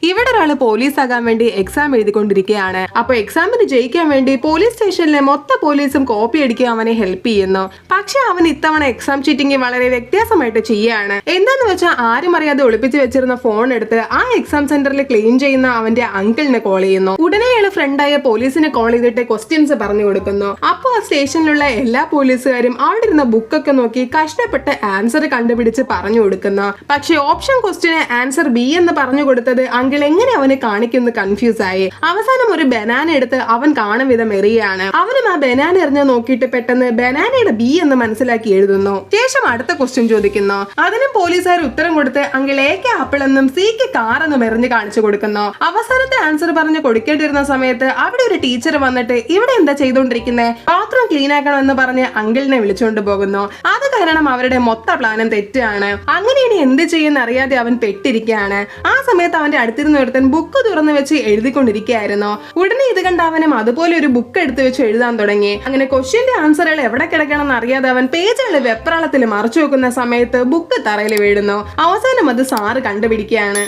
ഇവിടെ ഒരാള് പോലീസ് ആകാൻ വേണ്ടി എക്സാം എഴുതിക്കൊണ്ടിരിക്കുകയാണ്. അപ്പൊ എക്സാമിന് ജയിക്കാൻ വേണ്ടി പോലീസ് സ്റ്റേഷനിലെ മൊത്ത പോലീസും കോപ്പി അടിക്കാൻ അവനെ ഹെൽപ്പ് ചെയ്യുന്നു. പക്ഷെ അവൻ ഇത്തവണ എക്സാം ചീറ്റിംഗ് വളരെ വ്യത്യാസമായിട്ട് ചെയ്യാണ്. എന്താന്ന് വെച്ചാൽ ആരും അറിയാതെ ഒളിപ്പിച്ച് വെച്ചിരുന്ന ഫോൺ എടുത്ത് ആ എക്സാം സെന്ററിൽ ക്ലീൻ ചെയ്യുന്ന അവന്റെ അങ്കിളിനെ കോൾ ചെയ്യുന്നു. ഉടനെ അയാൾ ഫ്രണ്ടായ പോലീസിനെ കോൾ ചെയ്തിട്ട് ക്വസ്റ്റ്യൻസ് പറഞ്ഞു കൊടുക്കുന്നു. അപ്പൊ ആ സ്റ്റേഷനിലുള്ള എല്ലാ പോലീസുകാരും അവിടെ ഇരുന്ന ബുക്കൊക്കെ നോക്കി കഷ്ടപ്പെട്ട് ആൻസർ കണ്ടുപിടിച്ച് പറഞ്ഞു കൊടുക്കുന്നു. പക്ഷെ ഓപ്ഷൻ ക്വസ്റ്റ്യന് ആൻസർ ബി എന്ന് പറഞ്ഞു കൊടുത്തത് എങ്ങനെ അവനെ കാണിക്കുന്നു കൺഫ്യൂസ് ആയി. അവസാനം ഒരു ബനാന എടുത്ത് അവൻ കാണും വിധം എറിയാണ്. അവനും ആ ബനാന എറിഞ്ഞ് നോക്കിയിട്ട് പെട്ടെന്ന് ബനാനയുടെ ബി എന്ന് മനസ്സിലാക്കി എഴുതുന്നു. ശേഷം അടുത്ത ക്വസ്റ്റ്യൻ ചോദിക്കുന്നു. അതിനും പോലീസുകാർ ഉത്തരം കൊടുത്ത് അങ്കിൾ എക്ക് ആപ്പിൾ എന്നും സിക്ക് കാർ എന്നും എറിഞ്ഞ് കാണിച്ചു കൊടുക്കുന്നു. അവസാനത്തെ ആൻസർ പറഞ്ഞ് കൊടുക്കേണ്ടിരുന്ന സമയത്ത് അവിടെ ഒരു ടീച്ചർ വന്നിട്ട് ഇവിടെ എന്താ ചെയ്തോണ്ടിരിക്കുന്നത്, ബാത്റൂം ക്ലീൻ ആക്കണം എന്ന് പറഞ്ഞ് അങ്കിളിനെ വിളിച്ചുകൊണ്ട് പോകുന്നു. അത് കാരണം അവരുടെ മൊത്ത പ്ലാനും തെറ്റാണ്. അങ്ങനെ ഇനി എന്ത് ചെയ്യുന്ന അറിയാതെ അവൻ പെട്ടിരിക്കുകയാണ്. ആ സമയത്ത് അവന്റെ അടുത്തിരുന്ന ഒരുത്തൻ ബുക്ക് തുറന്നു വെച്ച് എഴുതിക്കൊണ്ടിരിക്കുകയായിരുന്നു. ഉടനെ ഇത് കണ്ട അവനും അതുപോലെ ഒരു ബുക്ക് എടുത്തു വെച്ച് എഴുതാൻ തുടങ്ങി. അങ്ങനെ ക്വസ്റ്റ്യന്റെ ആൻസറുകൾ എവിടെ കിടക്കണം എന്ന് അറിയാതെ അവൻ പേജുകൾ വെപ്രാളത്തിൽ മറച്ചു വെക്കുന്ന സമയത്ത് ബുക്ക് തറയിൽ വീഴുന്നു. അവസാനം അത് സാറ് കണ്ടുപിടിക്കുകയാണ്.